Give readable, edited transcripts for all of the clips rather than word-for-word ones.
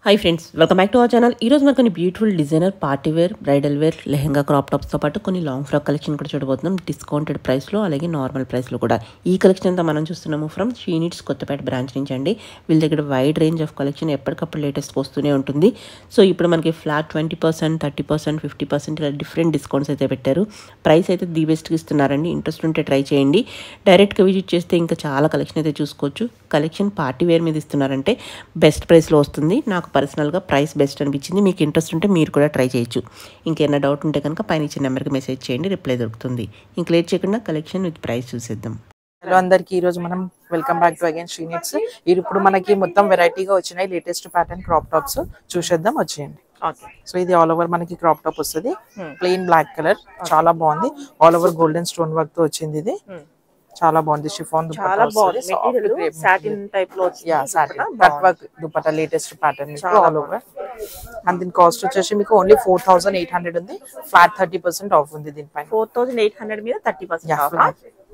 Hi friends, welcome back to our channel. ఈరోజు మనకు కొన్ని beautiful designer party wear, bridal wear, lehenga, crop టాప్స్తో పాటు కొన్ని లాంగ్ ఫ్రాక్ కలెక్షన్ కూడా చూడబోతున్నాం. డిస్కౌంటెడ్ ప్రైస్లో అలాగే నార్మల్ ప్రైస్లో కూడా. ఈ కలెక్షన్ అంతా మనం చూస్తున్నాము from She Needs Kothapeta branch నుంచి అండి. వీళ్ళ దగ్గర వైడ్ రేంజ్ ఆఫ్ కలెక్షన్ ఎప్పటికప్పుడు లేటెస్ట్ వస్తూనే ఉంటుంది. సో ఇప్పుడు మనకి ఫ్లాట్ 20%, 30%, 50% ఇలా డిఫరెంట్ డిస్కౌంట్స్ అయితే పెట్టారు. ప్రైస్ అయితే ది బెస్ట్గా ఇస్తున్నారండి. ఇంట్రెస్ట్ ఉంటే ట్రై చేయండి. డైరెక్ట్గా విజిట్ చేస్తే ఇంకా చాలా కలెక్షన్ అయితే చూసుకోవచ్చు. కలెక్షన్ పార్టీ వేర్ మీద ఇస్తున్నారంటే బెస్ట్ ప్రైస్లో వస్తుంది. నాకు పర్సనల్గా ప్రైస్ బెస్ట్ అనిపించింది. మీకు ఇంట్రెస్ట్ ఉంటే మీరు కూడా ట్రై చేయొచ్చు. ఇంకేమైనా డౌట్ ఉంటే కనుక పైన ఇచ్చిన నెంబర్కి మెసేజ్ చేయండి, రిప్లై దొరుకుతుంది. ఇంక లేట్ చేయకుండా కలెక్షన్ విత్ ప్రైస్ చూసేద్దాం. హలో అందరికి, ఈ రోజు మనం welcome back to again she needs. ఇప్పుడు మనకి మొత్తం వెరైటీగా వచ్చినాయి లేటెస్ట్ ప్యాటర్న్ క్రాప్ టాప్స్ చూసేద్దాం, వచ్చేయండి. సో ఇది ఆల్ ఓవర్ మనకి క్రాప్ టాప్ వస్తుంది, ప్లెయిన్ బ్లాక్ కలర్, చాలా బాగుంది. All over golden stone work తో వచ్చింది. ఇది చాలా బాగుంది. షిఫాన్ చాలా బాగుంది. సాటిన్ టైప్ లో cut work dupatta, latest pattern all over. And దీని కాస్ట్ వచ్చేసి మీకు ఓన్లీ 4800 ఉంది. ఫ్లాట్ 30% ఆఫ్ ఉంది దీనిపైన. 4800 మీద 30%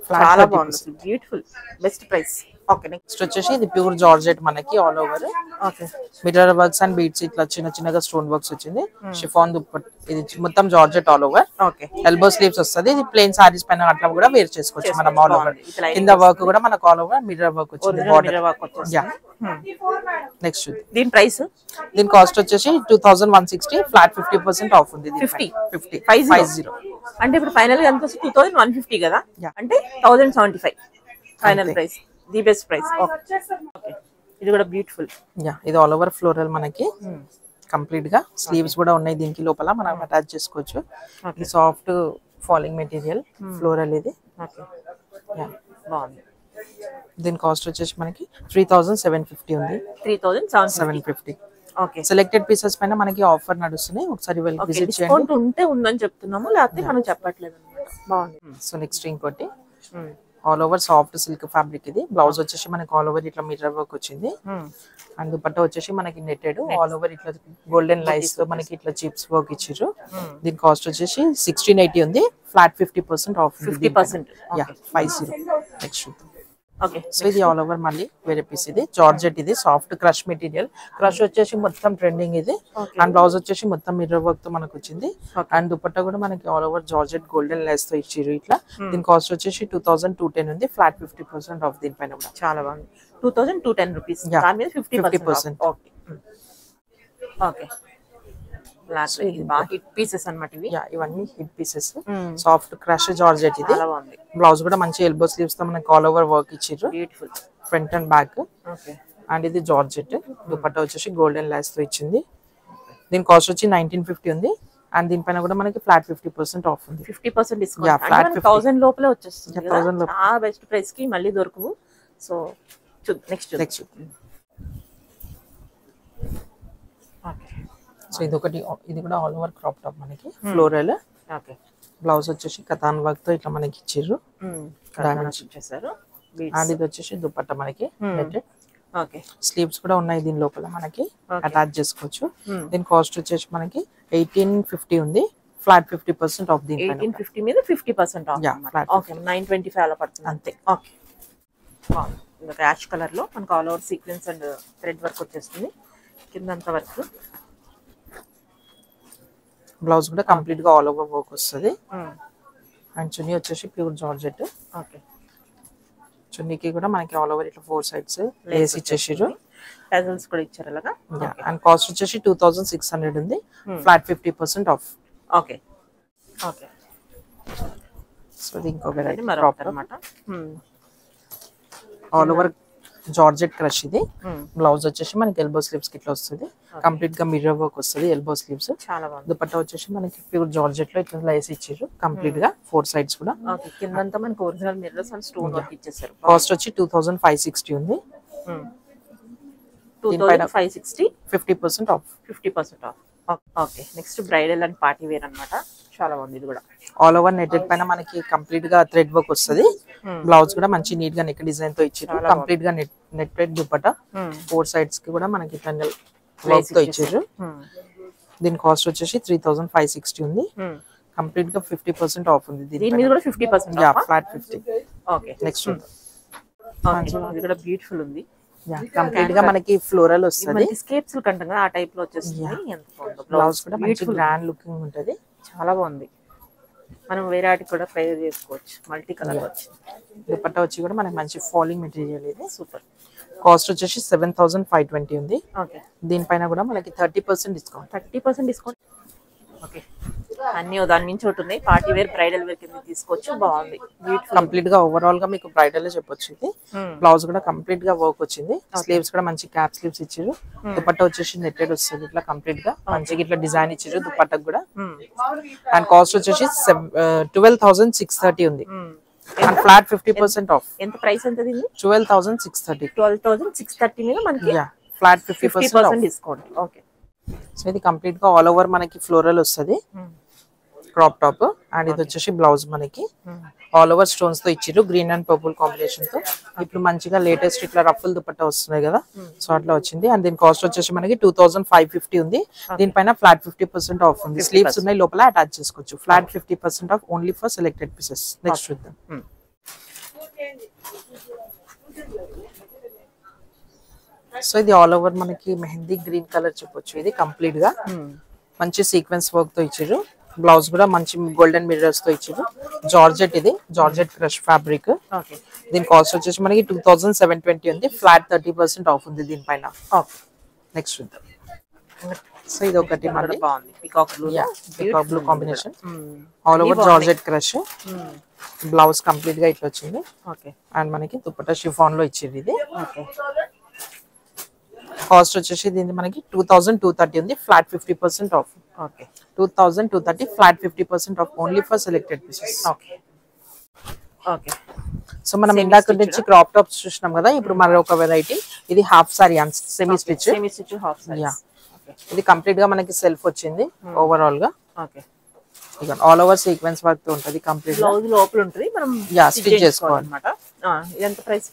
చాలా బాగుంది. Beautiful, best price. Okay, next వచ్చేసి ఇది ప్యూర్ జార్జెట్ మనకి all over. Okay, mirror works and beads ఇట్లా చిన్న చిన్నగా స్టోన్ వర్క్స్ వచ్చింది. షిఫాన్ దుప్పట్, ఇది మొత్తం georgette all over. Okay, elbow sleeves వస్తుంది. ఇది ప్లెయిన్ సారీస్ పైన అట్లా కూడా వేర్ చేసుకోవచ్చు మనం ఆల్ ఓవర్. కింద వర్క్ కూడా మనకు ఆల్ ఓవర్ మిర్రర్ వర్క్ వచ్చింది. నెక్స్ట్ దీని ప్రైస్, దీని కాస్ట్ వచ్చేసి 2160, ఫ్లాట్ 50% ఆఫ్ ఉంది. 50 అంటే ఇప్పుడు ఫైనల్ గా ఎంత వస్తుంది? 2150 కదా, అంటే 1075 final price, the best price. ఇది కూడా బ్యూటిఫుల్. ఇది ఆల్ ఓవర్ ఫ్లోరల్ మనకి కంప్లీట్ గా. స్లీవ్స్ కూడా ఉన్నాయి దీనికి, లోపల మనం అటాచ్ చేసుకోవచ్చు. ఇది సాఫ్ట్ ఫాలింగ్ మెటీరియల్ ఫ్లోరల్. ఇది బాగుంది. దీని కాస్ట్ వచ్చేసి మనకి 3750 ఉంది. 3750. ఓకే, సెలెక్టెడ్ పీసెస్ పైన మనకి ఆఫర్ నడుస్తున్నాయి. ఒకసారి వెళ్ళి విజిట్ చేయండి. డిస్కౌంట్ ఉంటే ఉందని చెప్తున్నాము, లేకపోతే మనం చెప్పట్లేదు అన్నమాట. బాగుంది. సో నెక్స్ట్ ఇంకోటి all over soft silk fabric. ఇది బ్లౌజ్ వచ్చేసి మనకి ఆల్ ఓవర్ ఇట్లా మిర్రర్ వర్క్ వచ్చింది. అండ్ దుపట్టా వచ్చేసి మనకి నెట్టెడ్ ఆల్ ఓవర్ ఇట్లా గోల్డెన్ లైన్స్ తో మనకి ఇట్లా చిప్స్ వర్క్ ఇచ్చారు. దీని కాస్ట్ వచ్చేసి 1680 ఉంది. Flat 50% off. 50%. 50. Next okay, so ఇది ఆల్ ఓవర్ మళ్ళీ వేరే పీస్. ఇది జార్జెట్, ఇది సాఫ్ట్ క్రష్ మెటీరియల్. క్రష్ వచ్చేసి మొత్తం ట్రెండింగ్ ఇది. అండ్ బ్లౌజ్ వచ్చేసి మొత్తం మిర్రర్ వర్క్ తో మనకు వచ్చింది. అండ్ దుపట్టా కూడా మనకి all over georgette golden lines తో ఇచ్చారు ఇట్లా. దీని కాస్ట్ వచ్చేసి 2210 ఉంది. ఫ్లాట్ 50% ఆఫ్ దీనిపైన కూడా. చాలా బాగుంది. 2210 రూపీస్, దాని మీద 50%. ఓకే ఓకే, హిట్ పీసెస్ అన్నమాట ఇవి. ఇవన్నీ hit pieces. Soft crush georgette. ఇది బ్లౌజ్ కూడా మంచి ఎల్బో స్లీవ్స్ తో మనకి ఆల్ ఓవర్ వర్క్ ఇచ్చారు. Beautiful front and back. And ఇది జార్జెట్ దుపట్టా వచ్చేసి గోల్డెన్ లైన్స్ తో ఇచ్చింది. దీని కాస్ట్ వచ్చి 1950 ఉంది. అండ్ దీనిపైన కూడా మనకి ఫ్లాట్ 50% ఆఫ్ ఉంది. 50% డిస్కౌంట్. 1000 లోపలే వచ్చేస్తుంది. 1000 లోపల ఆ బెస్ట్ ప్రైస్ కి మళ్ళీ దొరకవు. సో నెక్స్ట్ ఓకే, సో ఇది ఒకటి. ఇది కూడా ఆల్ ఓవర్ క్రాప్ టాప్ మనకి ఫ్లోరల్. ఓకే, బ్లౌజ్ వచ్చేసి కథాన్ వర్క్ తో ఇట్లా మనకి ఇచ్చారు. అండ్ ఇది వచ్చేసి దుపట్టా మనకి నెట్టెడ్. ఓకే, స్లీవ్స్ కూడా ఉన్నాయి దీని లోపల మనకి అటాచ్ చేసుకోవచ్చు. దీని కాస్ట్ వచ్చేసి మనకి 1850 ఉంది. Flat 50% of. దీని 1850 మీద 50% ఆఫ్. ఓకే, 925 అలా పడుతుంది అంతే. ఓకే, ఇంకా యాష్ కలర్ లో మనకు all over sequence and thread work వచ్చేస్తుంది. కిందంతా వర్క్. బ్లౌజ్ కూడా కంప్లీట్ గా ఆల్ ఓవర్ వర్క్ వస్తుంది. అండ్ చున్నీ వచ్చేసి ప్యూర్ జార్జెట్. ఓకే, చున్నీకి కూడా మనకి ఆల్ ఓవర్ ఇట్లా 4 సైడ్స్ లేస్ ఇచ్చేసారు. టజల్స్ కూడా ఇచ్చారు అలాగా. అండ్ కాస్ట్ వచ్చేసి 2600 ఉంది. Flat 50% off. Okay okay, so ఇది ఇంకో వెరైటీ అన్నమాట. All over georgette crush. ఇది బ్లౌజ్ వచ్చేసి మనకి ఎల్బో స్లీవ్స్ కి ఇట్లా వస్తుంది. కంప్లీట్ గా మిర్రర్ వర్క్ వస్తుంది ఎల్బో స్లీవ్స్. చాలా బాగుంది. దుపట్టా వచ్చేసి మనకి ప్యూర్ జార్జెట్ లో ఇట్లా లైస్ ఇచ్చారు కంప్లీట్ గా 4 సైడ్స్ కూడా. కిందంతా మనకి original mirrors and stone work ఇచ్చేసారు. కాస్ట్ వచ్చి 2560 ఉంది. 2560, 50% off. 50% off. Okay, next bridal and party wear అన్నమాట. చాలా బాగుంది. ఇది కూడా ఆల్ ఓవర్ నెట్టెడ్ పైన మనకి కంప్లీట్ గా థ్రెడ్ వర్క్ వస్తుంది. బ్లౌజ్ కూడా మంచి నీట్ గా నెక్ డిజైన్ తో ఇచ్చారు. కంప్లీట్ గా నెట్టెడ్ దుపట్టా 4 సైడ్స్ కి కూడా మనకి వర్క్ తో ఇచ్చారు. దీని కాస్ట్ వచ్చేసి 3560 ఉంది. కంప్లీట్ గా 50% ఆఫ్ ఉంది. దీని మీద కూడా 50% ఫ్లాట్ 50. ఓకే, నెక్స్ట్ ఇది కూడా బ్యూటిఫుల్ ఉంది. కంప్లీట్ గా మనకి ఫ్లోరల్ వస్తుంది, స్కేప్స్ కంటాం కదా ఆ టైప్ లో వచ్చేస్తుంది. ఎంత బాగుందో బ్లౌజ్ కూడా మంచి గ్రాండ్ లుకింగ్ ఉంటది, చాలా బాగుంది. మనం వేరే వాటికి కూడా ట్రై చేసుకోవచ్చు, మల్టీ కలర్ వచ్చింది. దుపట్టా వచ్చి కూడా మనకి మంచి ఫాలింగ్ మెటీరియల్ ఇది, సూపర్. కాస్ట్ వచ్చేసి 7520 ఉంది. ఓకే, దీనిపైన కూడా మనకి 30% డిస్కౌంట్. 30% డిస్కౌంట్. ఓకే, అన్ని దాని నుంచి ఒకటి ఉన్నాయి. పార్టీ వేర్, బ్రైడల్ వేర్ కింద తీసుకోవచ్చు. బాగుంది, కంప్లీట్ గా ఓవరాల్ గా మీకు బ్రైడల్ చెప్పొచ్చు. ఇది బ్లౌజ్ కూడా కంప్లీట్ గా వర్క్ వచ్చింది, స్లీవ్స్ కూడా మంచి క్యాప్ స్లీవ్స్ ఇచ్చారు. దుపట్టా వచ్చేసి నెట్టెడ్ వస్తుంది ఇట్లా కంప్లీట్ గా మంచిగా ఇట్లా డిజైన్ ఇచ్చారు దుపట్టాకు కూడా. అండ్ కాస్ట్ వచ్చేసి 12630 ఉంది. And flat 50% of. ఎంత ప్రైస్ ఎంత దీన్ని? 12630. 12630 మీద మనకి ఫ్లాట్ 50% డిస్కౌంట్. ఓకే, సో ఇది కంప్లీట్ గా ఆల్ ఓవర్ మనకి ఫ్లోరల్ వస్తుంది, క్రాప్ టాప్. అండ్ ఇది వచ్చేసి బ్లౌజ్ మనకి ఆల్ ఓవర్ స్టోన్స్ తో ఇచ్చిర్రు, గ్రీన్ అండ్ పర్పుల్ కాంబినేషన్ తో. ఇప్పుడు మంచిగా లేటెస్ట్ ఇట్లా రఫుల్ దుపట్టా వస్తున్నాయి కదా, సో అట్లా వచ్చింది. అండ్ దీని కాస్ట్ వచ్చేసి మనకి 2550 ఉంది. దీనిపైన ఫ్లాట్ 50% ఆఫ్ ఉంది. స్లీవ్స్ ఉన్నాయి, లోపల అటాచ్ చేసుకోవచ్చు. Flat 50% of only for selected pieces. Next చూద్దాం. సో ఇది ఆల్ ఓవర్ మనకి మెహందీ గ్రీన్ కలర్ చెప్పొచ్చు. ఇది కంప్లీట్ గా మంచి సీక్వెన్స్ వర్క్ తో ఇచ్చారు. బ్లౌజ్ కూడా మంచి గోల్డెన్ మిర్రర్స్ తో ఇచ్చారు. జార్జెట్, ఇది జార్జెట్ క్రష్ ఫ్యాబ్రిక్. దీని కాస్ట్ వచ్చేసి మనకి 2720 ఉంది. ఫ్లాట్ 30% ఆఫ్ ఉంది దీనిపైన. నెక్స్ట్ చూద్దాం. సో ఇది ఒకటి మళ్ళీ బాగుంది, peacock blue combination, all over georgette crush. Blouse complete గా ఇట్లా వచ్చింది. అండ్ మనకి దుపట్టా షిఫాన్ లో ఇచ్చింది. ఇది కాస్ట్ వచ్చేసి దీనికి మనకి 2230 ఉంది. Flat 50% of. 2230 flat 50% of only for selected pieces. So మనం ఇందాక నుంచి క్రాప్ టాప్స్ చూసినాం కదా, ఇప్పుడు మరొక వెరైటీ. ఇది హాఫ్ సారీ సెమీ స్టిచ్. ఇది కంప్లీట్ గా మనకి సెల్ఫ్ వచ్చింది ఓవరాల్ గా. ఇక ఆల్ ఓవర్ సీక్వెన్స్ వర్క్ తో ఉంటది. కంప్లీట్ బ్లౌజ్ లోపల ఉంటది, మనం స్టిచ్ చేసుకోవాలి అన్నమాట. ఎంత ప్రైస్?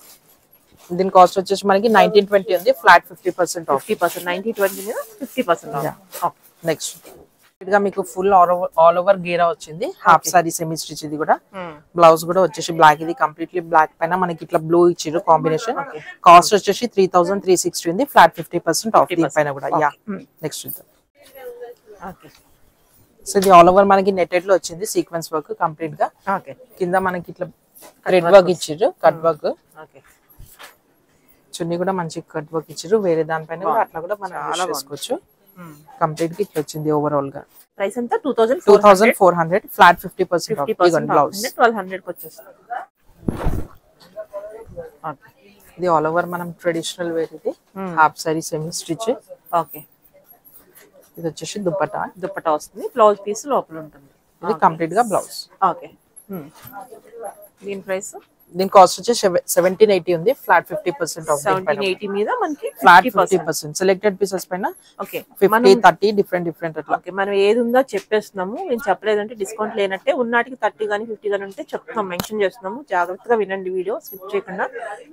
దీని కాస్ట్ వచ్చేసి మనకి 1920 ఉంది. Flat 50% off. 50%, 1920 మీద 50% ఆఫ్. నెక్స్ట్ గా మీకు ఫుల్ ఆల్ ఓవర్ గేరా వచ్చింది. Half sorry semi stitch. ఇది కూడా బ్లౌజ్ కూడా వచ్చేసి బ్లాక్. ఇది కంప్లీట్లీ బ్లాక్ పైన మనకి ఇట్లా బ్లూ ఇచ్చారు కాంబినేషన్. కాస్ట్ వచ్చేసి 3360 ఉంది. ఫ్లాట్ 50% ఆఫ్ దీనిపైన కూడా. నెక్స్ట్ చూద్దాం. సో ఇది ఆల్ ఓవర్ మనకి నెట్టెడ్ లో వచ్చింది, సీక్వెన్స్ వర్క్ కంప్లీట్ గా. కింద మనకి ఇట్లా థ్రెడ్ వర్క్ ఇచ్చారు, కట్ వర్క్. చున్నీ కూడా మంచి కట్ వర్క్ ఇచ్చారు. వేరే దానిపైన కూడా అట్లా కూడా మనం చేసుకోవచ్చు. కంప్లీట్ గా ఇట్లా వచ్చింది ఓవరాల్ గా. ప్రైస్ ఎంత? 2400. Flat 50% of. బ్లౌజ్ 1200 కి వచ్చేస్తుంది. ఇది ఆల్ ఓవర్ మనం ట్రెడిషనల్ వేర్. ఇది half sorry semi stitch. Okay, ఇది వచ్చేసి దుపట్టా. దుపట్టా వస్తుంది, బ్లౌజ్ పీస్ లోపల ఉంటుంది. ఇది కంప్లీట్ గా బ్లౌజ్. ఓకే, దీని ప్రైస్? దీని కాస్ట్ వచ్చేసి 1780 ఉంది. Flat 50% of. 1780 మీద మనకి ఫ్లాట్ 50%. సెలెక్టెడ్ పీసెస్ పైన ఓకే 50, 30 డిఫరెంట్ అట్లా. ఓకే, మనం ఏది ఉందో చెప్పేస్తున్నాము. నేను చెప్పలేదంటే డిస్కౌంట్ లేనట్టే. ఉన్నటికి 30 కానీ 50 కానీ ఉంటే చెప్తున్నాం, మెన్షన్ చేస్తున్నాము. జాగ్రత్తగా వినండి, వీడియో స్కిప్ చేయకుండా.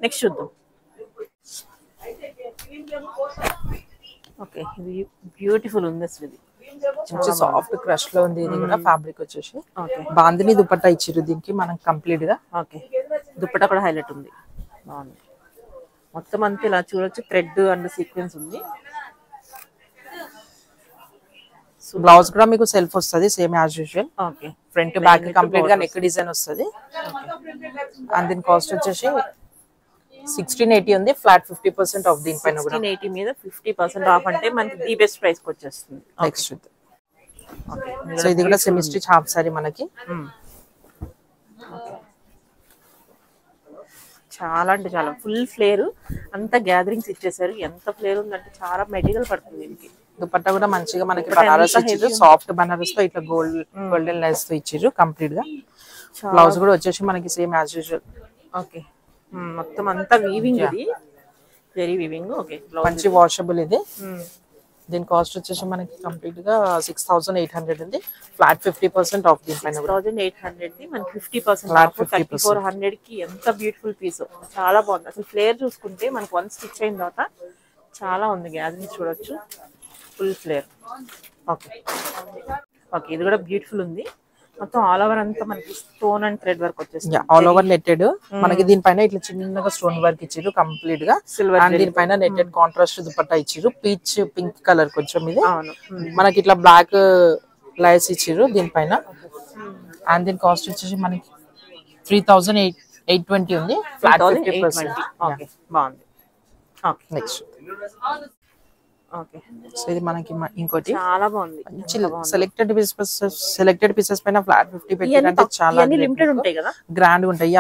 నెక్స్ట్ చూద్దాం. ఓకే, ఇది బ్యూటిఫుల్ ఉంది అసలు. ఇది సాఫ్ట్ క్రష్ లో ఉంది. ఇది కూడా ఫ్యాబ్రిక్ వచ్చేసి బాందిని దుపట్టా ఇచ్చిరు దీనికి మనం కంప్లీట్ గా. ఓకే, దుపట్టా కూడా హైలైట్ ఉంది, బాగుంది. మొత్తం అంతా ఇలా చూడొచ్చు, థ్రెడ్ అండ్ సీక్వెన్స్ ఉంది. బ్లౌజ్ కూడా మీకు సెల్ఫ్ వస్తుంది same as usual. Okay, front back complete గా నెక్ డిజైన్ వస్తుంది. అండ్ దీని కాస్ట్ వచ్చేసి 1680 ఉంది. Flat 50% of. దీనిపైన కూడా 1680 మీద 50% ఆఫ్ అంటే మనకి ది బెస్ట్ ప్రైస్ కి వచ్చేస్తుంది. నెక్స్ట్ సో ఇది కూడా సెమీ స్టిచ్ హాఫ్ సారీ మనకి. చాలా అంటే చాలా ఫుల్ ఫ్లేర్, అంతా గ్యాదరింగ్స్ ఇచ్చేసారు. ఎంత ఫ్లేర్ ఉందంటే చాలా మెటీరియల్ పడుతుంది దీనికి. దుపట్టా కూడా మంచిగా మనకి బనారస్ ఇచ్చారు, సాఫ్ట్ బనారస్ తో ఇట్లా గోల్డెన్ లైన్స్ తో ఇచ్చారు కంప్లీట్ గా. బ్లౌజ్ కూడా వచ్చేసి మనకి సేమ్ యాజ్ యూజువల్. ఓకే, మొత్తం అంతా వీవింగ్. ఇది వెరీ వీవింగ్. ఓకే, మంచి వాషబుల్. ఇది దీని కాస్ట్ వచ్చేసి మనకి కంప్లీట్ గా 6800 ఉంది. Flat 50% of. దీనిపైన 6800 ది మనకి 50% ఆఫ్. 3400 కి ఎంత బ్యూటిఫుల్ పీస్, చాలా బాగుంది అసలు. ఫ్లేర్ చూసుకుంటే మనకి వన్ స్టిచ్ అయిన తర్వాత చాలా ఉంది. గ్యాదరింగ్ చూడొచ్చు, ఫుల్ ఫ్లేర్. ఓకే ఓకే, ఇది కూడా బ్యూటిఫుల్ ఉంది. మొత్తం ఆల్ ఓవర్ అంతా మనకి స్టోన్ అండ్ థ్రెడ్ వర్క్ వచ్చేస్తుంది. ఆల్ ఓవర్ నెట్టెడ్ మనకి దీనిపైన ఇట్లా చిన్నగా స్టోన్ వర్క్ ఇచ్చారు కంప్లీట్ గా సిల్వర్. అండ్ దీనిపైన నెట్టెడ్ కాంట్రాస్ట్ దుపట్టా ఇచ్చారు పీచ్ పింక్ కలర్ కొంచెం ఇది. మనకి ఇట్లా బ్లాక్ లైస్ ఇచ్చారు దీనిపైన. అండ్ దీని కాస్ట్ వచ్చేసి మనకి 3820 ఉంది. ఫ్లాట్ 50%. ఓకే బాగుంది. ఓకే నెక్స్ట్ ఓకే సో ఇది మనకి ఇంకోటి చాలా బాగుంది. సెలెక్టెడ్ పీసెస్ పైన ఫ్లాట్ 50 పెట్టారంటే చాలా లిమిటెడ్ ఉంటాయి కదా, గ్రాండ్ ఉంటాయి.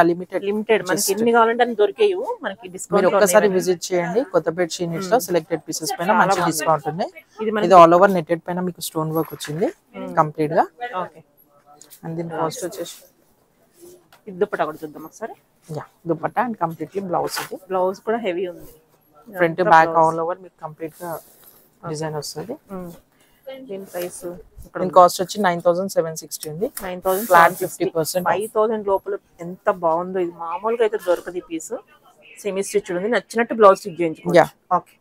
లిమిటెడ్ మనకి ఎన్ని కావాలంటే అన్ని దొరికేయు మనకి. డిస్కౌంట్ మీరు ఒక్కసారి విజిట్ చేయండి కొత్తపేట షీనిట్స్ లో. సెలెక్టెడ్ పీసెస్ పైన మంచి డిస్కౌంట్ ఉంది. ఇది ఆల్ ఓవర్ నెట్టెడ్ పైన మీకు స్టోన్ వర్క్ వచ్చింది కంప్లీట్ గా. ఓకే అండ్ దీని కాస్ట్ వచ్చేసి ఇది దుపట్టా కూడా చూద్దాం ఒకసారి. Dupatta and completely blouse. ఇది బ్లౌజ్ కూడా హెవీ ఉంది. ఫ్రంట్ బ్యాక్ ఆల్ ఓవర్ మీకు కంప్లీట్ గా డిజైన్ వస్తుంది. దీని ప్రైస్ దీని కాస్ట్ వచ్చి 9760 ఉంది. 9000 ఫ్లాట్ 50%. 5000 లోపల ఎంత బాగుందో. ఇది మామూలుగా అయితే దొరకదు ఈ పీస్. సెమీ స్టిచ్ ఉంది. నచ్చినట్టు బ్లౌజ్ స్టిచ్ చేయించుకోవచ్చు. ఓకే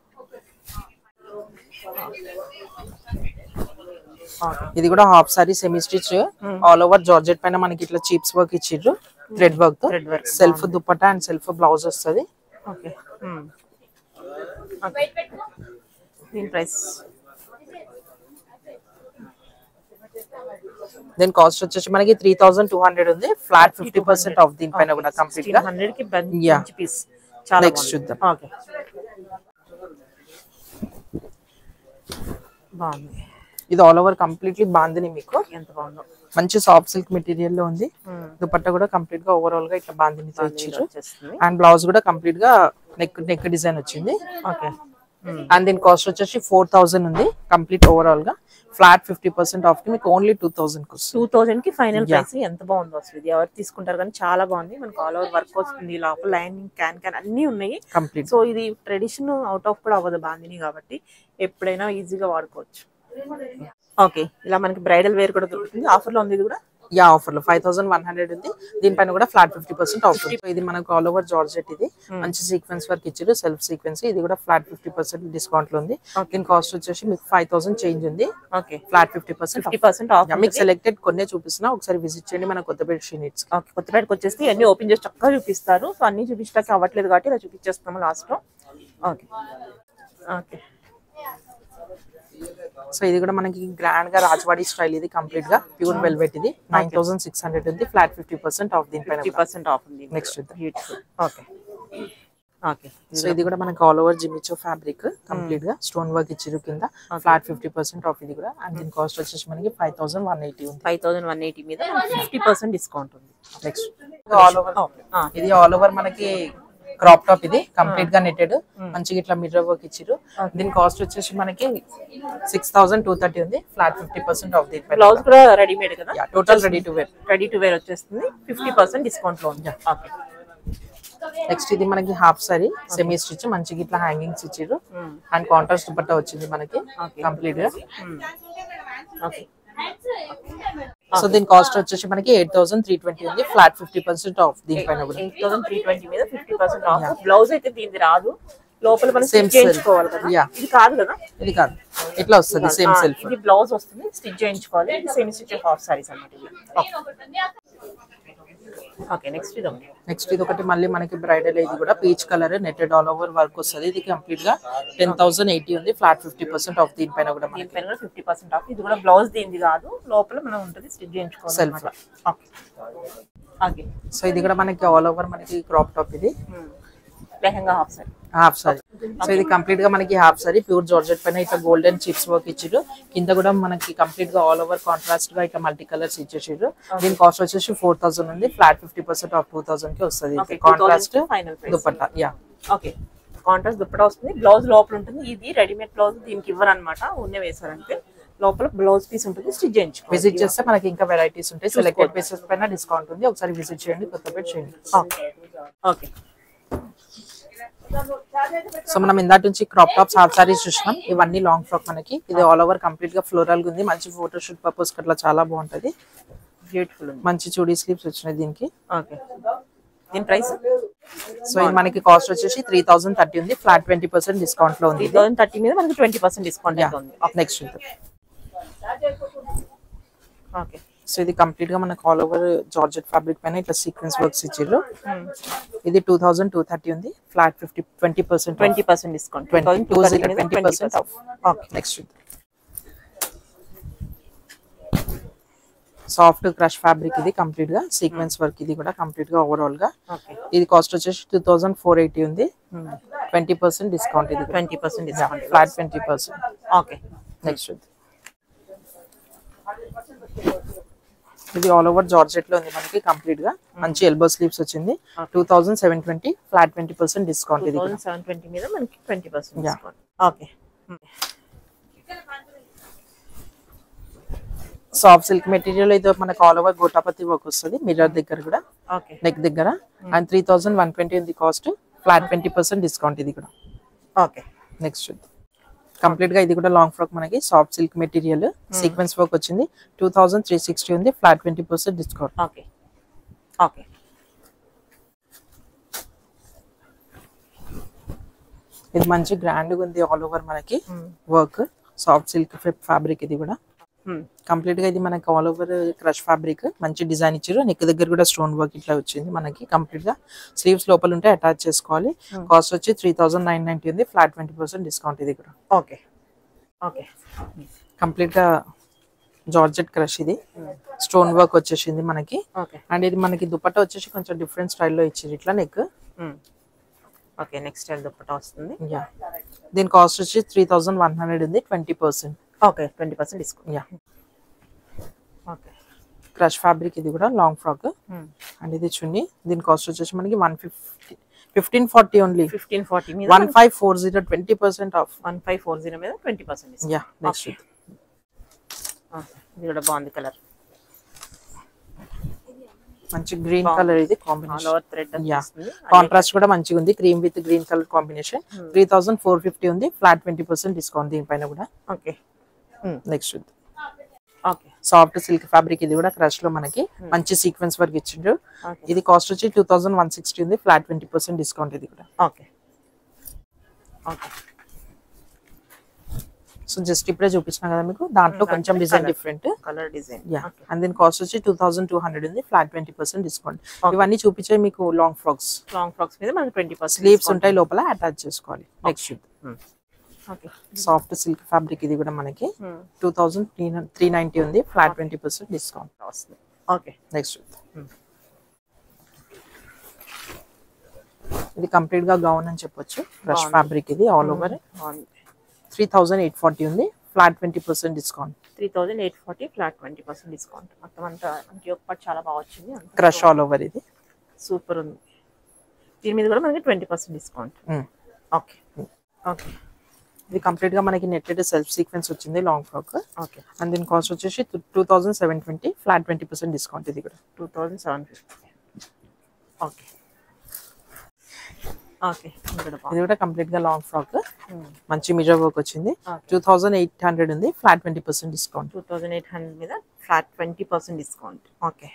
ఇది కూడా half sorry semi stitch all over georgette పైన మనకి ఇట్లా చీప్స్ వర్క్ ఇచ్చిర్రు థ్రెడ్ వర్క్ తో. Self dupatta and self blouse వస్తుంది. ఓకే దీని ప్రైస్ దీని కాస్ట్ వచ్చేసి మనకి 3200 ఉంది. ఫ్లాట్ 50% ఆఫ్ దీనిపైన కూడా కంప్లీట్ గా 100 కి మంచి పీస్. చాలా నెక్స్ట్ చూద్దాం. ఓకే బాగుంది. ఇది ఆల్ ఓవర్ కంప్లీట్లీ బాందిని మీకు ఎంత బాగుందో. మంచి సాఫ్ట్ సిల్క్ మెటీరియల్ లో ఉంది. దుపట్టా కూడా కంప్లీట్ గా ఓవరాల్ గా ఇట్లా బాందినితో ఇచ్చారు. అండ్ బ్లౌజ్ కూడా కంప్లీట్ గా నెక్ డిజైన్ వచ్చింది. ఓకే అండ్ దీని కాస్ట్ వచ్చేసి 4000 ఉంది కంప్లీట్ ఓవరాల్ గా. ఫ్లాట్ 50% ఆఫ్ కి మీకు ఓన్లీ 2000 కి వస్తుంది. 2000 కి ఫైనల్ ప్రైస్. ఎంత బాగుందో అసలు. ఇది ఎవరు తీసుకుంటారు కానీ చాలా బాగుంది. మనకు ఆల్ ఓవర్ వర్క్ వస్తుంది. లోపల లైనింగ్ క్యాన్ అన్ని ఉన్నాయి కంప్లీట్. సో ఇది ట్రెడిషన్ అవుట్ ఆఫ్ కూడా అవ్వదు బాందిని కాబట్టి ఎప్పుడైనా ఈజీగా వాడుకోవచ్చు. ఓకే ఇలా మనకి బ్రైడల్ వేర్ కూడా దొరుకుతుంది. ఆఫర్ లో ఉంది ఇది కూడా. ఆఫర్ లో 5100 ఉంది. దీనిపైన కూడా ఫ్లాట్ 50% ఆఫ్. ఇది మనకు ఆల్ ఓవర్ జార్జెట్. ఇది మంచి సీక్వెన్స్ వర్క్ ఇచ్చారు సెల్ఫ్ సీక్వెన్స్. ఇది కూడా ఫ్లాట్ 50% డిస్కౌంట్ లో ఉంది. దీని కాస్ట్ వచ్చేసి మీకు 5000 చేంజ్ ఉంది. Okay flat 50% of. మీకు సెలెక్టెడ్ కొన్నే చూపిస్తున్నా. ఒకసారి విజిట్ చేయండి మన కొత్తపేట షీనిట్స్. ఓకే కొత్తపేటకి వచ్చేసి అన్ని ఓపెన్ చేసి చక్కగా చూపిస్తారు. సో అన్ని చూపించడానికి అవ్వట్లేదు కాబట్టి ఇలా చూపించేస్తాము లాస్ట్ లో. ఓకే ఓకే సో ఇది కూడా మనకి గ్రాండ్ గా రాజవాడి స్టైల్. ఇది కంప్లీట్ గా ప్యూర్ వెల్వెట్. ఇది 9600 ఉంది. Flat 50% of. దీనిపైన 50% ఆఫ్ ఉంది. Next beautiful. Okay okay so ఇది కూడా మనకి ఆల్ ఓవర్ జిమిచో ఫ్యాబ్రిక్ కంప్లీట్ గా స్టోన్ వర్క్ ఇచ్చిరు కింద. Flat 50% of. ఇది కూడా అండ్ దీని కాస్ట్ వచ్చేసి మనకి 5180 ఉంది. 5180 మీద 50% డిస్కౌంట్ ఉంది. నెక్స్ట్ ఆల్ ఓవర్ ఇది ఆల్ ఓవర్ మనకి క్రాప్ టాప్. ఇది కంప్లీట్ గా నెట్టెడ్ మంచిగా ఇట్లా మిర్రర్ వర్క్ ఇచ్చిరు. దీని కాస్ట్ వచ్చేసి మనకి 6230 ఉంది. Flat 50% of. దీని బ్లౌజ్ కూడా రెడీమేడ్ కదా. టోటల్ రెడీ టు వేర్ వచ్చేస్తుంది. 50% డిస్కౌంట్ లో ఉంది. ఓకే నెక్స్ట్ ఇది మనకి హాఫ్ సారీ సెమీ స్టిచ్ మంచిగా ఇట్లా హ్యాంగింగ్స్ ఇచ్చిరు. అండ్ కాంట్రాస్ట్ దుపట్టా వచ్చింది మనకి కంప్లీట్ గా. ఓకే సో దీని కాస్ట్ వచ్చేసి మనకి 8320 ఉంది. Flat 50% of. దీనిపైన కూడా 8320 మీద 50% ఆఫ్. బ్లౌజ్ అయితే దీనికి రాదు. లోపల మనం స్టిచ్ చేయించుకోవాలి కదా. ఇది కాదు కదా. ఇది కాదు ఇట్లా వస్తుంది సేమ్ సెల్ఫ్. ఇది బ్లౌజ్ వస్తుంది స్టిచ్ చేయించుకోవాలి. ఇది సెమీ స్టిచ్ హాఫ్ సారీస్ అన్నమాట. ఓకే నెక్స్ట్ ఇది ఒకటి మళ్ళీ మనకి బ్రైడల్. ఇది కూడా peach colour netted all over work వస్తుంది. ఇది కంప్లీట్ గా 10080 ఉంది. Flat 50% of. దీనిపైన కూడా 50% ఆఫ్. ఇది కూడా బ్లౌజ్ దీనిది కాదు. లోపల మనం ఉంటుంది స్టిచ్ చేయించుకోవాలి సెల్ఫ్. ఓకే సో ఇది కూడా మనకి ఆల్ ఓవర్ మనకి క్రాప్ టాప్. ఇది లెహంగా హాఫ్ సారీ. సో ఇది కంప్లీట్ గా మనకి హాఫ్ సారీ ప్యూర్ జార్జెట్ పైన ఇట్లా గోల్డెన్ చిప్స్ వర్క్ ఇచ్చిరు. కింద కూడా మనకి కంప్లీట్ గా ఆల్ ఓవర్ కాంట్రాస్ట్ గా ఇట్లా మల్టీ కలర్స్ ఇచ్చేసారు. దీని కాస్ట్ వచ్చేసి 4000 ఉంది. ఫ్లాట్ 50% ఆఫ్ 2000 కి వస్తుంది. Contrast dupatta. Okay contrast dupatta వస్తుంది. బ్లౌజ్ లోపల ఉంటుంది. ఇది రెడీమేడ్ బ్లౌజ్ దీనికి ఇవ్వరు అనమాట. ఉన్నే వేసారంటే లోపల బ్లౌజ్ పీస్ ఉంటుంది. స్టిచ్ చేయించుకో. విజిట్ చేస్తే మనకి ఇంకా వెరైటీస్ ఉంటాయి. సెలెక్టెడ్ పీసెస్ పైన డిస్కౌంట్ ఉంది. ఒకసారి విజిట్ చేయండి కొత్తపేట చేయండి. ఓకే సో మనం ఇందాటి నుంచి క్రాప్ టాప్స్ హాఫ్ సారీస్ చూసినాం. ఇవన్నీ లాంగ్ ఫ్రాక్ మనకి. ఇది ఆల్ ఓవర్ కంప్లీట్ గా ఫ్లోరల్ ఉంది. మంచి ఫోటోషూట్ పర్పస్ అట్లా చాలా బాగుంటది. బ్యూటిఫుల్. మంచి చూడీ స్లీవ్స్ వచ్చినాయి దీనికి. ఓకే దీని ప్రైస్ సో ఇది మనకి కాస్ట్ వచ్చేసి 3030 ఉంది. ఫ్లాట్ 20% డిస్కౌంట్ లో ఉంది. 3030 మీద మనకి 20% డిస్కౌంట్ ఉంది. నెక్స్ట్ ఓకే సో ఇది కంప్లీట్ గా మనకు ఆల్ ఓవర్ జార్జెట్ ఫ్యాబ్రిక్ పైన ఇట్లా సీక్వెన్స్ వర్క్స్ ఇచ్చారు. ఇది 2230 ఉంది. Flat 20% discount. 20% of. Okay, next soft crush fabric ఇది కంప్లీట్ గా సీక్వెన్స్ వర్క్. ఇది కూడా కంప్లీట్ గా ఓవరాల్ గా ఇది కాస్ట్ వచ్చేసి 2480 ఉంది. 20% డిస్కౌంట్. ఇది 20% డిస్కౌంట్, ఫ్లాట్ 20%. ఓకే. నెక్స్ట్ ఇది ఆల్ ఓవర్ జార్జెట్ లో ఉంది మనకి కంప్లీట్ గా. మంచి ఎల్బో స్లీవ్స్ వచ్చింది. 2720 ఫ్లాట్ 20% డిస్కౌంట్. ఇది 2720 మీద మనకి 20% discount. Okay. Soft silk material అయితే మనకు ఆల్ ఓవర్ గోటాపతి వర్క్ వస్తుంది. మిర్రర్ దగ్గర కూడా, నెక్ దగ్గర. అండ్ 3120 ఉంది కాస్ట్. Flat 20% discount. ఇది కూడా ఓకే. నెక్స్ట్ కంప్లీట్ గా ఇది కూడా లాంగ్ ఫ్రాక్ మనకి soft silk material sequence work వచ్చింది. 2360 ఉంది. Flat 20% discount. Okay, okay. ఇది మంచి గ్రాండ్ గా ఉంది ఆల్ ఓవర్ మనకి వర్క్. సాఫ్ట్ సిల్క్ ఫ్యాబ్రిక్ ఇది కూడా కంప్లీట్ గా. ఇది మనకి ఆల్ ఓవర్ క్రష్ ఫ్యాబ్రిక్. మంచి డిజైన్ ఇచ్చారు. నెక్ దగ్గర కూడా స్టోన్ వర్క్ ఇట్లా వచ్చింది మనకి కంప్లీట్ గా. స్లీవ్స్ లోపల ఉంటే అటాచ్ చేసుకోవాలి. కాస్ట్ వచ్చి 3990 ఉంది. Flat 20% discount. ఇది కూడా ఓకే, ఓకే. కంప్లీట్ గా జార్జెట్ క్రష్. ఇది స్టోన్ వర్క్ వచ్చేసింది మనకి. అండ్ ఇది మనకి దుపట్టా వచ్చేసి కొంచెం డిఫరెంట్ స్టైల్లో ఇచ్చారు. ఇట్లా neck. Okay, next style dupatta వస్తుంది. దీని కాస్ట్ వచ్చి 3100 ఉంది. 20%. Okay, 20% discount. Okay. Crush fabric ఇది కూడా లాంగ్ ఫ్రాక్. అండ్ ఇది చున్నీ. దీని కాస్ట్ వచ్చేసి మనకి 1540 ఓన్లీ. 1540 మీద 1540 20% ఆఫ్. 1540 మీద 20% డిస్కౌంట్. యా. నెక్స్ట్ ఇది కూడా బాగుంది కలర్. మంచి గ్రీన్ కలర్ ఇది కాంబినేషన్. ఆల్ ఓవర్ థ్రెడ్ వస్తుంది. కాంట్రాస్ట్ కూడా మంచిగా ఉంది. Cream with green colour combination. 3450 ఉంది. ఫ్లాట్ 20% డిస్కౌంట్ దీనిపైన కూడా. Okay. Next okay. Soft silk fabric ఇది కూడా క్రష్ లో మనకి మంచి సీక్వెన్స్ వర్క్ ఇచ్చిండ్రు. ఇది కాస్ట్ వచ్చి 2160 ఉంది. Flat 20% discount. ఇది కూడా ఓకే. ఓకే. సో జస్ట్ ఇప్పుడే చూపించిన కదా మీకు. దాంట్లో కొంచెం design different colour design. Yeah. And దీని కాస్ట్ వచ్చి 2200 ఉంది. Flat 20% discount. ఇవన్నీ చూపించే మీకు లాంగ్ ఫ్రాక్స్. లాంగ్ ఫ్రాక్స్ మీద మనకి 20% స్లీవ్స్ ఉంటాయి, లోపల అటాచ్ చేసుకోవాలి. Next okay. Soft silk fabric ఇది కూడా మనకి 2390 ఉంది. ఫ్లాట్ 20% డిస్కౌంట్ వస్తుంది. ఓకే. నెక్స్ట్ ఇది కంప్లీట్ గా గౌన్ అని చెప్పొచ్చు. రష్ ఫ్యాబ్రిక్ ఇది ఆల్ ఓవర్. 3840 ఉంది. Flat 20% discount. 3840 flat 20% discount. మొత్తం అంతా మనకి ఒక పార్ట్ చాలా బాగా వచ్చింది. క్రష్ ఆల్ ఓవర్ ఇది సూపర్ ఉంది. దీని మీద కూడా మనకి 20% డిస్కౌంట్. ఓకే. ఓకే. ఇది కంప్లీట్ గా మనకి నెట్టెడ్ సెల్ఫ్ సీక్వెన్స్ వచ్చింది లాంగ్ ఫ్రాక్. ఓకే. అండ్ దీని కాస్ట్ వచ్చేసి 2720. Flat 20% discount. ఇది కూడా 2750. ఓకే. ఓకే. ఇది కూడా కంప్లీట్ గా లాంగ్ ఫ్రాక్. మంచి మిర్రర్ వర్క్ వచ్చింది. 2800 ఉంది. Flat 20% discount. 2800 మీద ఫ్లాట్ 20% డిస్కౌంట్. ఓకే.